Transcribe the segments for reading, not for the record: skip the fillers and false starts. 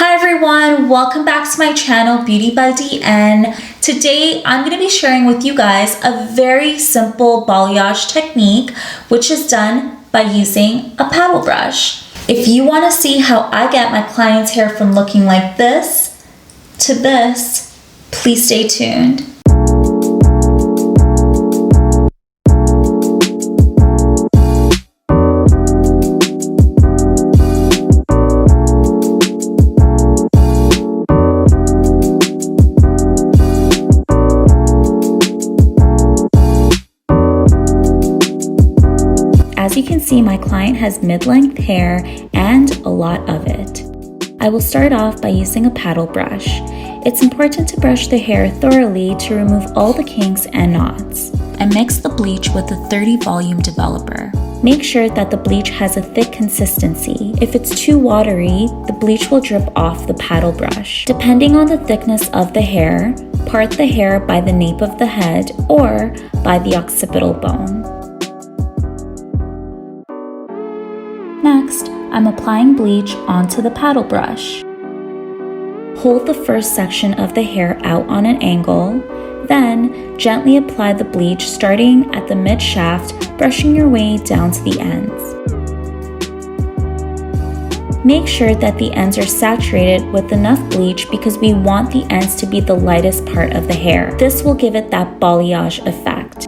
Hi everyone, welcome back to my channel Beauty by DN. Today I'm going to be sharing with you guys a very simple balayage technique which is done by using a paddle brush. If you want to see how I get my clients' hair from looking like this to this, please stay tuned. As you can see, my client has mid-length hair and a lot of it. I will start off by using a paddle brush. It's important to brush the hair thoroughly to remove all the kinks and knots. I mix the bleach with a 30 volume developer. Make sure that the bleach has a thick consistency. If it's too watery, the bleach will drip off the paddle brush. Depending on the thickness of the hair, part the hair by the nape of the head or by the occipital bone. Next, I'm applying bleach onto the paddle brush. Hold the first section of the hair out on an angle, then gently apply the bleach starting at the mid-shaft, brushing your way down to the ends. Make sure that the ends are saturated with enough bleach because we want the ends to be the lightest part of the hair. This will give it that balayage effect.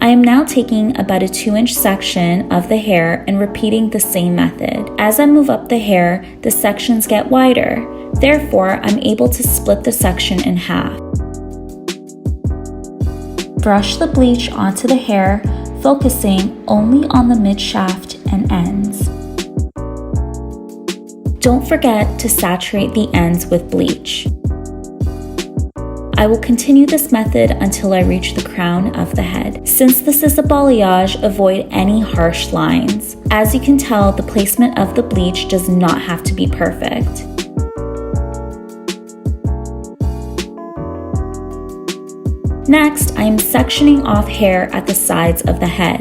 I am now taking about a 2-inch section of the hair and repeating the same method. As I move up the hair, the sections get wider. Therefore, I'm able to split the section in half. Brush the bleach onto the hair, focusing only on the mid-shaft and ends. Don't forget to saturate the ends with bleach. I will continue this method until I reach the crown of the head. Since this is a balayage, avoid any harsh lines. As you can tell, the placement of the bleach does not have to be perfect. Next, I am sectioning off hair at the sides of the head.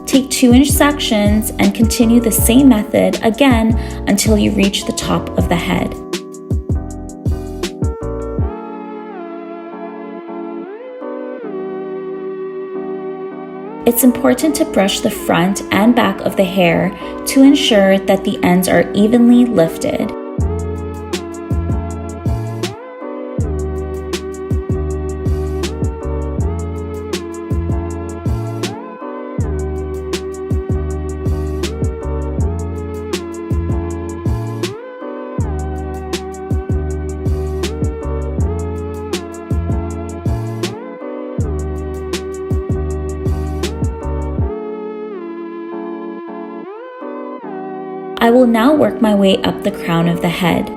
Take 2-inch sections and continue the same method again until you reach the top of the head. It's important to brush the front and back of the hair to ensure that the ends are evenly lifted. I will now work my way up the crown of the head.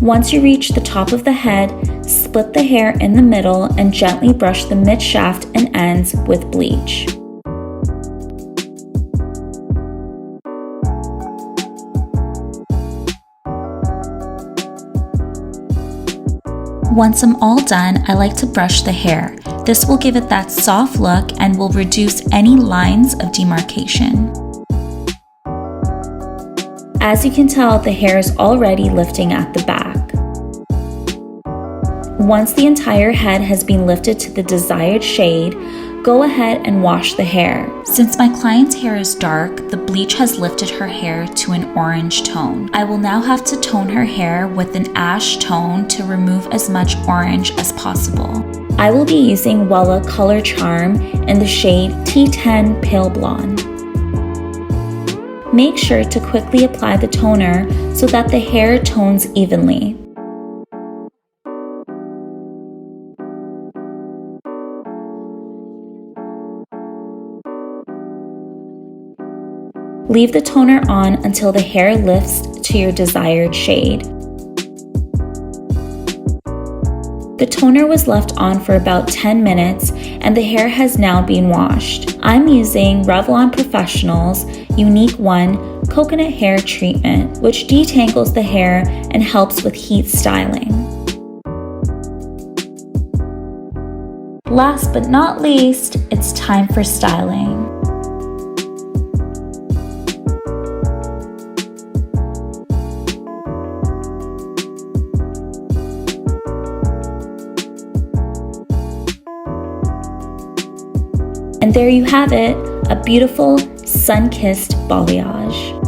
Once you reach the top of the head, split the hair in the middle and gently brush the mid-shaft and ends with bleach. Once I'm all done, I like to brush the hair. This will give it that soft look and will reduce any lines of demarcation. As you can tell, the hair is already lifting at the back. Once the entire head has been lifted to the desired shade, go ahead and wash the hair. Since my client's hair is dark, the bleach has lifted her hair to an orange tone. I will now have to tone her hair with an ash tone to remove as much orange as possible. I will be using Wella Color Charm in the shade T10 Pale Blonde. Make sure to quickly apply the toner so that the hair tones evenly. Leave the toner on until the hair lifts to your desired shade. The The toner was left on for about 10 minutes and the hair has now been washed. I'm using Revlon Professional's Unique 1 Coconut Hair Treatment, which detangles the hair and helps with heat styling. Last but not least, it's time for styling. And there you have it, a beautiful sun-kissed balayage.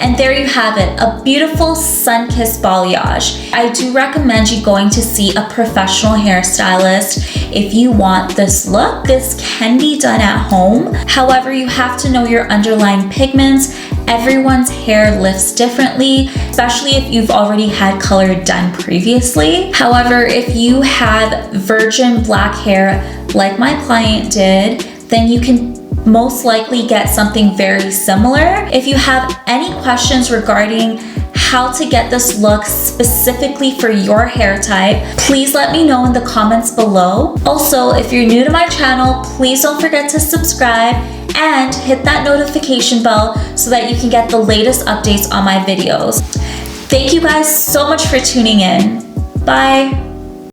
And there you have it, a beautiful sun-kissed balayage. I do recommend you going to see a professional hairstylist if you want this look. This can be done at home. However, you have to know your underlying pigments. Everyone's hair lifts differently, especially if you've already had color done previously. However, if you have virgin black hair like my client did, then you can most likely get something very similar. If you have any questions regarding how to get this look specifically for your hair type, please let me know in the comments below. Also, if you're new to my channel, please don't forget to subscribe and hit that notification bell so that you can get the latest updates on my videos. Thank you guys so much for tuning in. Bye.